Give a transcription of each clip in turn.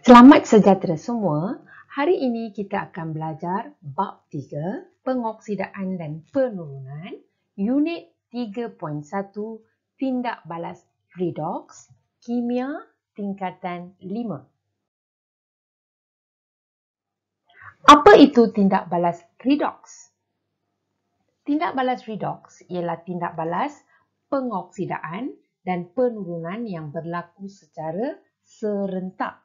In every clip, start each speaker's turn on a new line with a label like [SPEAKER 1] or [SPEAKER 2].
[SPEAKER 1] Selamat sejahtera semua. Hari ini kita akan belajar bab 3, pengoksidaan dan penurunan, unit 3.1, tindak balas redoks, kimia tingkatan 5. Apa itu tindak balas redoks? Tindak balas redoks ialah tindak balas pengoksidaan dan penurunan yang berlaku secara serentak.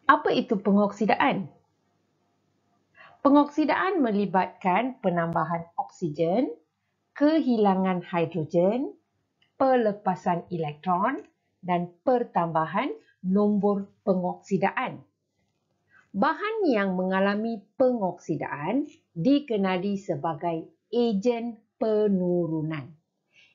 [SPEAKER 1] Apa itu pengoksidaan? Pengoksidaan melibatkan penambahan oksigen, kehilangan hidrogen, pelepasan elektron dan pertambahan nombor pengoksidaan. Bahan yang mengalami pengoksidaan dikenali sebagai ejen penurunan.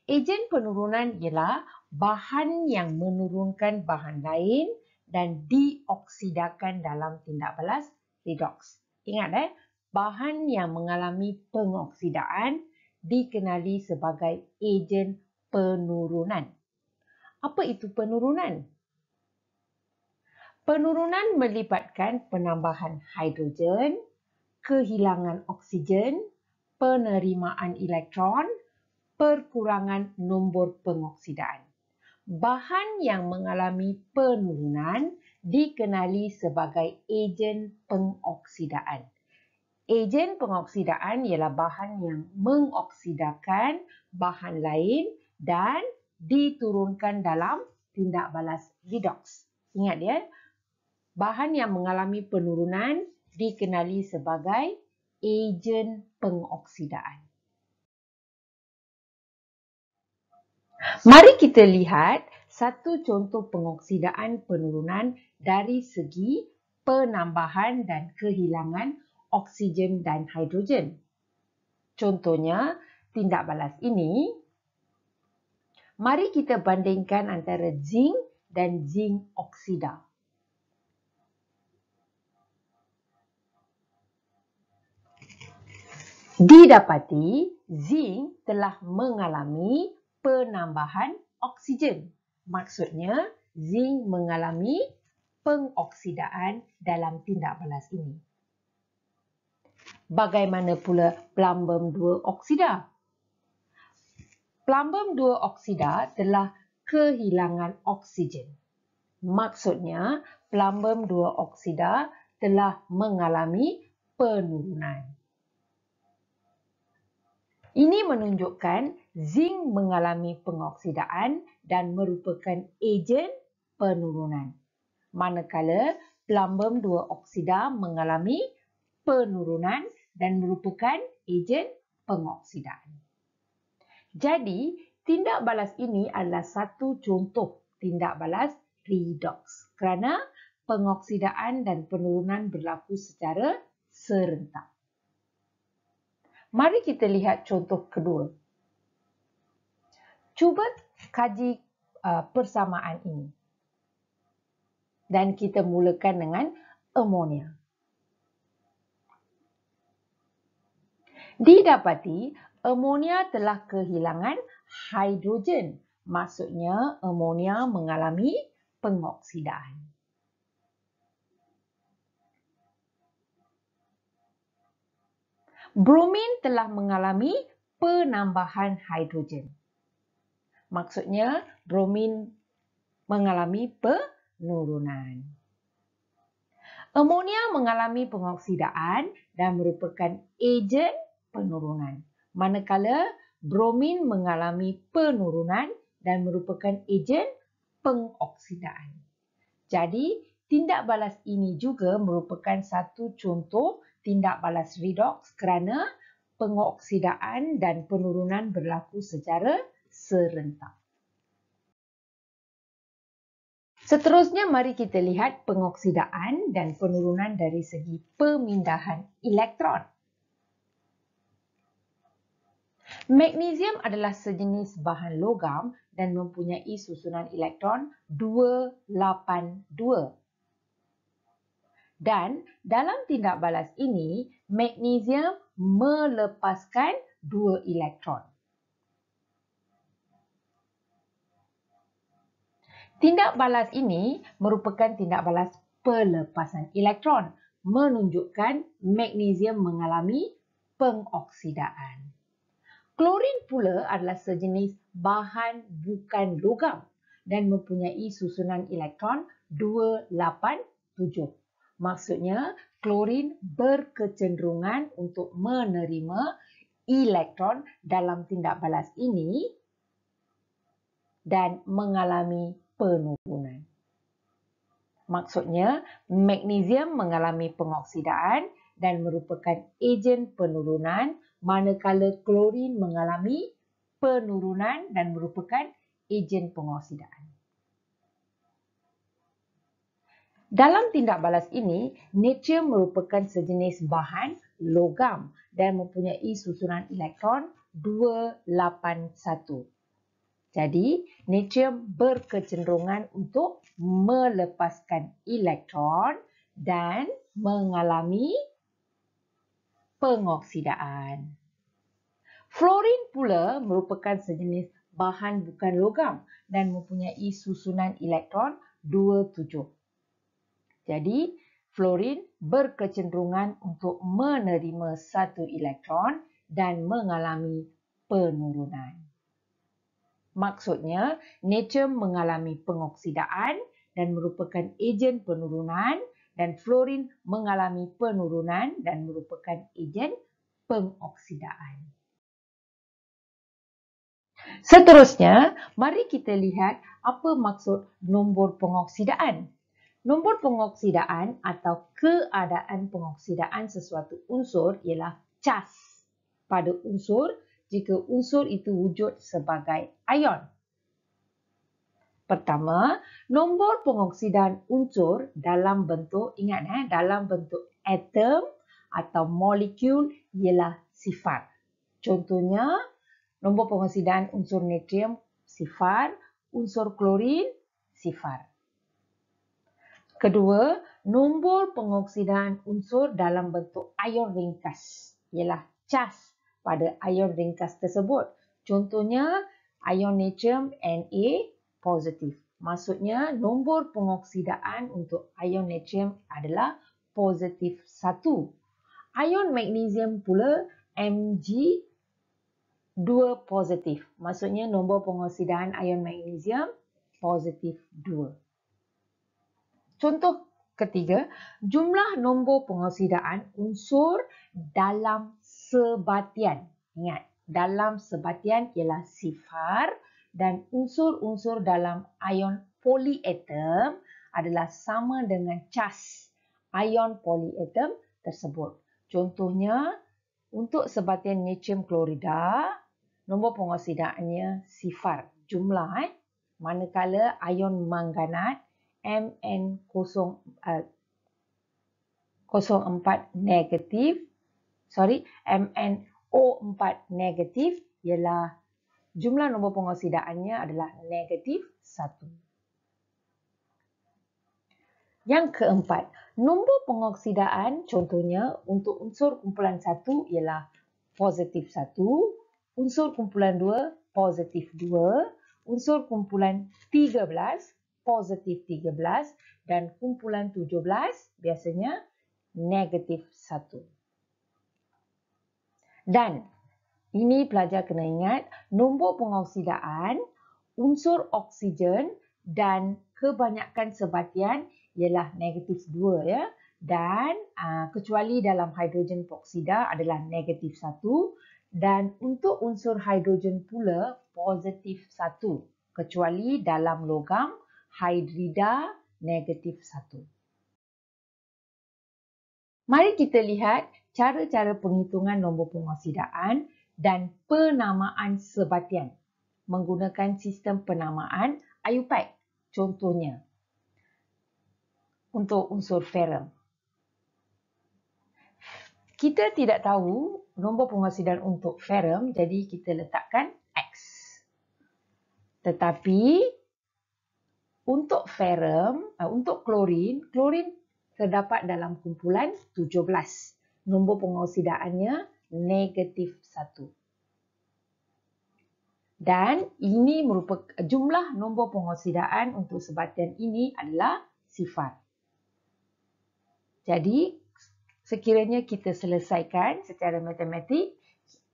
[SPEAKER 1] Ejen penurunan ialah bahan yang menurunkan bahan lain dan dioksidakan dalam tindak balas redoks. Ingat, bahan yang mengalami pengoksidaan dikenali sebagai ejen penurunan. Apa itu penurunan? Penurunan melibatkan penambahan hidrogen, kehilangan oksigen, penerimaan elektron, perkurangan nombor pengoksidaan. Bahan yang mengalami penurunan dikenali sebagai ejen pengoksidaan. Ejen pengoksidaan ialah bahan yang mengoksidakan bahan lain dan diturunkan dalam tindak balas redoks. Ingat ya, bahan yang mengalami penurunan dikenali sebagai ejen pengoksidaan. Mari kita lihat satu contoh pengoksidaan penurunan dari segi penambahan dan kehilangan oksigen dan hidrogen. Contohnya, tindak balas ini, mari kita bandingkan antara zinc dan zinc oksida. Didapati, zinc telah mengalami penambahan oksigen. Maksudnya, zinc mengalami pengoksidaan dalam tindak balas ini. Bagaimana pula plumbum 2 oksida? Plumbum 2 oksida telah kehilangan oksigen. Maksudnya, plumbum 2 oksida telah mengalami penurunan. Ini menunjukkan zinc mengalami pengoksidaan dan merupakan ejen penurunan. Manakala plumbum 2 oksida mengalami penurunan dan merupakan ejen pengoksidaan. Jadi, tindak balas ini adalah satu contoh tindak balas redoks kerana pengoksidaan dan penurunan berlaku secara serentak. Mari kita lihat contoh kedua. Cuba kaji persamaan ini. Dan kita mulakan dengan amonia. Didapati, amonia telah kehilangan hidrogen. Maksudnya, amonia mengalami pengoksidaan. Bromin telah mengalami penambahan hidrogen. Maksudnya, bromin mengalami penurunan. Amonia mengalami pengoksidaan dan merupakan ejen penurunan. Manakala bromin mengalami penurunan dan merupakan ejen pengoksidaan. Jadi, tindak balas ini juga merupakan satu contoh tindak balas redoks kerana pengoksidaan dan penurunan berlaku secara serentak. Seterusnya, mari kita lihat pengoksidaan dan penurunan dari segi pemindahan elektron. Magnesium adalah sejenis bahan logam dan mempunyai susunan elektron 282. Dan dalam tindak balas ini, magnesium melepaskan 2 elektron. Tindak balas ini merupakan tindak balas pelepasan elektron, menunjukkan magnesium mengalami pengoksidaan. Klorin pula adalah sejenis bahan bukan logam dan mempunyai susunan elektron 287. Maksudnya, klorin berkecenderungan untuk menerima elektron dalam tindak balas ini dan mengalami penurunan. Maksudnya, magnesium mengalami pengoksidaan dan merupakan ejen penurunan, manakala klorin mengalami penurunan dan merupakan ejen pengoksidaan. Dalam tindak balas ini, natrium merupakan sejenis bahan logam dan mempunyai susunan elektron 281. Jadi, natrium berkecenderungan untuk melepaskan elektron dan mengalami pengoksidaan. Fluorin pula merupakan sejenis bahan bukan logam dan mempunyai susunan elektron 27. Jadi, fluorin berkecenderungan untuk menerima satu elektron dan mengalami penurunan. Maksudnya, natrium mengalami pengoksidaan dan merupakan ejen penurunan dan fluorin mengalami penurunan dan merupakan ejen pengoksidaan. Seterusnya, mari kita lihat apa maksud nombor pengoksidaan. Nombor pengoksidaan atau keadaan pengoksidaan sesuatu unsur ialah cas pada unsur jika unsur itu wujud sebagai ion. Pertama, nombor pengoksidaan unsur dalam bentuk, ingat dalam bentuk atom atau molekul ialah sifar. Contohnya, nombor pengoksidaan unsur natrium sifar, unsur klorin sifar. Kedua, nombor pengoksidaan unsur dalam bentuk ion ringkas ialah cas pada ion ringkas tersebut. Contohnya, ion natrium Na positif. Maksudnya, nombor pengoksidaan untuk ion natrium adalah positif 1. Ion magnesium pula Mg 2 positif. Maksudnya, nombor pengoksidaan ion magnesium positif 2. Contoh ketiga, jumlah nombor pengoksidaan unsur dalam sebatian. Ingat, dalam sebatian ialah sifar dan unsur-unsur dalam ion polyatom adalah sama dengan cas ion polyatom tersebut. Contohnya, untuk sebatian natrium klorida, nombor pengoksidaannya sifar, jumlah. Manakala ion manganat MnO4 negatif ialah jumlah nombor pengoksidaannya adalah negatif 1. Yang keempat, nombor pengoksidaan contohnya untuk unsur kumpulan 1 ialah positif 1, unsur kumpulan 2 positif 2, unsur kumpulan 13 positif 13 dan kumpulan 17 biasanya negatif 1. Dan ini pelajar kena ingat, nombor pengoksidaan unsur oksigen dan kebanyakan sebatian ialah negatif 2 ya. Dan kecuali dalam hidrogen peroksida adalah negatif 1 dan untuk unsur hidrogen pula positif 1 kecuali dalam logam hidrida negatif 1. Mari kita lihat cara-cara penghitungan nombor pengoksidaan dan penamaan sebatian menggunakan sistem penamaan IUPAC. Contohnya, untuk unsur ferrum. Kita tidak tahu nombor pengoksidaan untuk ferrum, jadi kita letakkan X. Tetapi untuk ferrum, untuk klorin terdapat dalam kumpulan 17. Nombor pengoksidaannya negatif 1. Dan ini merupakan jumlah nombor pengoksidaan untuk sebatian ini adalah sifar. Jadi, sekiranya kita selesaikan secara matematik,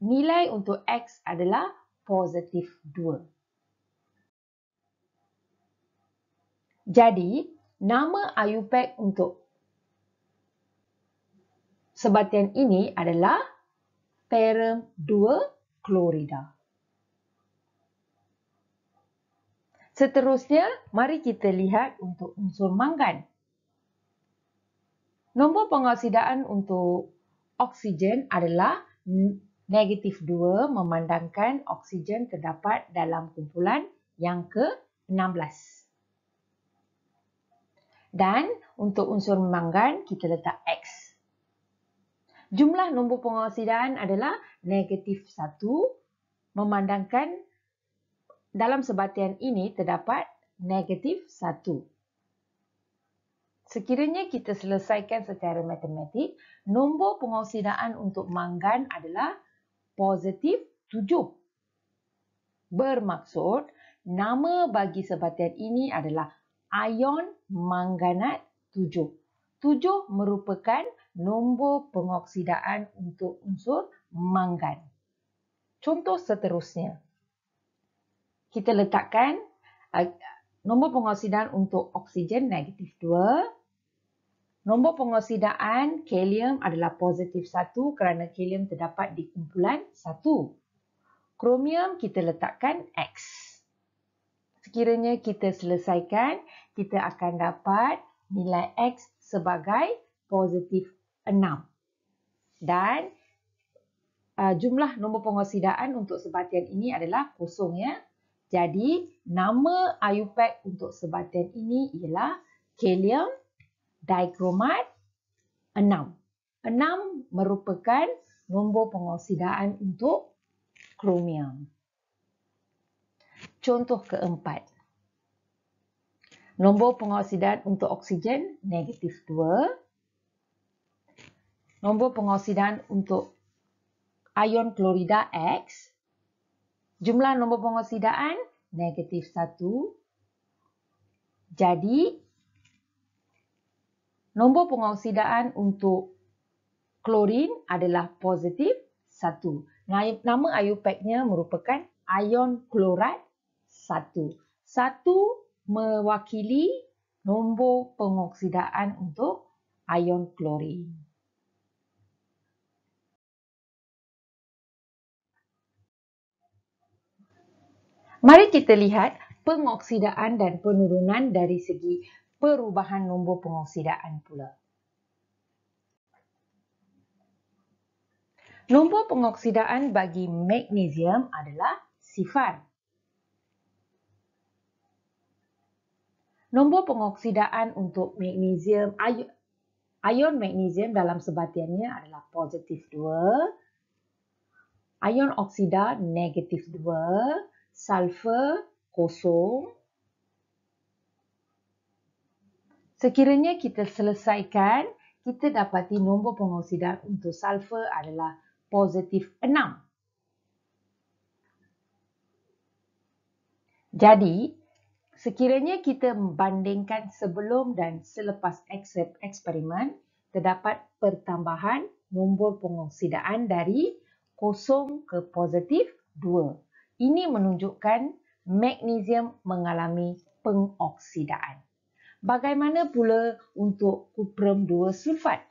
[SPEAKER 1] nilai untuk X adalah positif 2. Jadi, nama IUPAC untuk sebatian ini adalah Perum 2 klorida. Seterusnya, mari kita lihat untuk unsur mangan. Nombor pengoksidaan untuk oksigen adalah negatif 2 memandangkan oksigen terdapat dalam kumpulan yang ke-16. Dan untuk unsur mangan, kita letak X. Jumlah nombor pengoksidaan adalah negatif 1 memandangkan dalam sebatian ini terdapat negatif 1. Sekiranya kita selesaikan secara matematik, nombor pengoksidaan untuk mangan adalah positif 7. Bermaksud, nama bagi sebatian ini adalah ion manganat 7. 7 merupakan nombor pengoksidaan untuk unsur mangan. Contoh seterusnya. Kita letakkan nombor pengoksidaan untuk oksigen negatif 2. Nombor pengoksidaan kalium adalah positif 1 kerana kalium terdapat di kumpulan 1. Kromium kita letakkan X. Sekiranya kita selesaikan, kita akan dapat nilai X sebagai positif 6. Dan jumlah nombor pengoksidaan untuk sebatian ini adalah kosong ya. Jadi, nama IUPAC untuk sebatian ini ialah kalium dikromat 6. 6 merupakan nombor pengoksidaan untuk kromium. Contoh keempat. Nombor pengoksidaan untuk oksigen negatif 2. Nombor pengoksidaan untuk ion klorida X. Jumlah nombor pengoksidaan negatif 1. Jadi, nombor pengoksidaan untuk klorin adalah positif 1. Nama IUPAC-nya merupakan ion klorat 1. 1 mewakili nombor pengoksidaan untuk ion klorin. Mari kita lihat pengoksidaan dan penurunan dari segi perubahan nombor pengoksidaan pula. Nombor pengoksidaan bagi magnesium adalah sifar. Nombor pengoksidaan untuk magnesium, ion magnesium dalam sebatiannya adalah positif 2. Ion oksida negatif 2. Sulfur kosong. Sekiranya kita selesaikan, kita dapati nombor pengoksidaan untuk sulfur adalah positif 6. Jadi, sekiranya kita membandingkan sebelum dan selepas eksperimen, terdapat pertambahan nombor pengoksidaan dari kosong ke positif 2. Ini menunjukkan magnesium mengalami pengoksidaan. Bagaimana pula untuk kuprum 2 sulfat?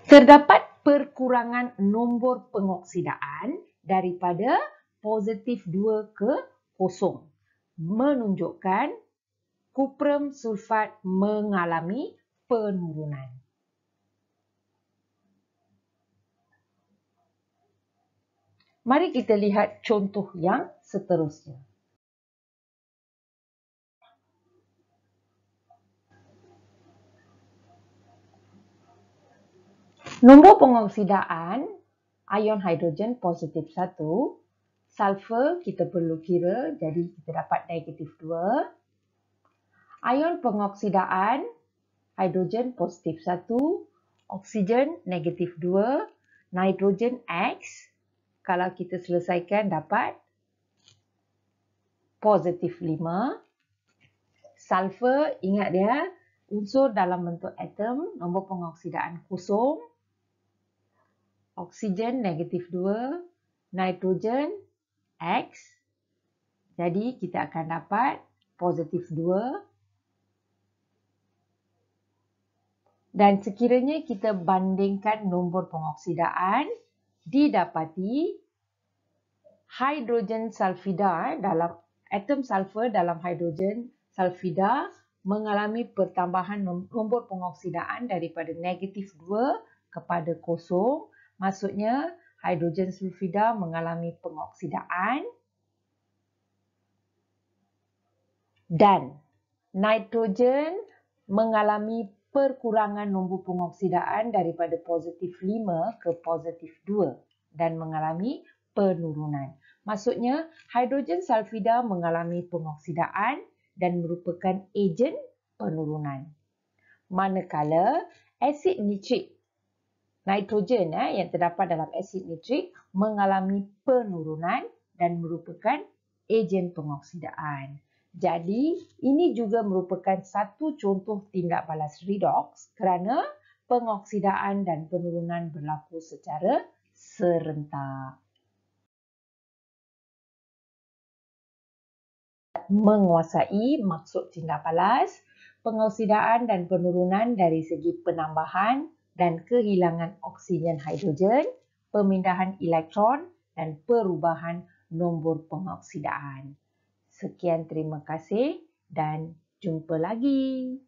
[SPEAKER 1] Terdapat perkurangan nombor pengoksidaan daripada positif 2 ke kosong, menunjukkan kuprum sulfat mengalami penurunan. Mari kita lihat contoh yang seterusnya. Nombor pengoksidaan ion hidrogen positif 1, sulfur kita perlu kira, jadi kita dapat negatif 2. Ion pengoksidaan hidrogen positif 1, Oksigen negatif 2, nitrogen X. Kalau kita selesaikan dapat positif 5. Sulfur, ingat dia, unsur dalam bentuk atom, nombor pengoksidaan kosong. Oksigen negatif 2, nitrogen X. Jadi kita akan dapat positif 2. Dan sekiranya kita bandingkan nombor pengoksidaan, didapati hidrogen sulfida dalam atom sulfur dalam hidrogen sulfida mengalami pertambahan nombor pengoksidaan daripada negatif 2 kepada kosong. Maksudnya hidrogen sulfida mengalami pengoksidaan dan nitrogen mengalami perkurangan nombor pengoksidaan daripada positif 5 ke positif 2 dan mengalami penurunan. Maksudnya, hidrogen sulfida mengalami pengoksidaan dan merupakan ejen penurunan. Manakala asid nitrik, nitrogen yang terdapat dalam asid nitrik mengalami penurunan dan merupakan ejen pengoksidaan. Jadi, ini juga merupakan satu contoh tindak balas redox kerana pengoksidaan dan penurunan berlaku secara serentak. Menguasai maksud tindak balas, pengoksidaan dan penurunan dari segi penambahan dan kehilangan oksigen hidrogen, pemindahan elektron dan perubahan nombor pengoksidaan. Sekian, terima kasih dan jumpa lagi.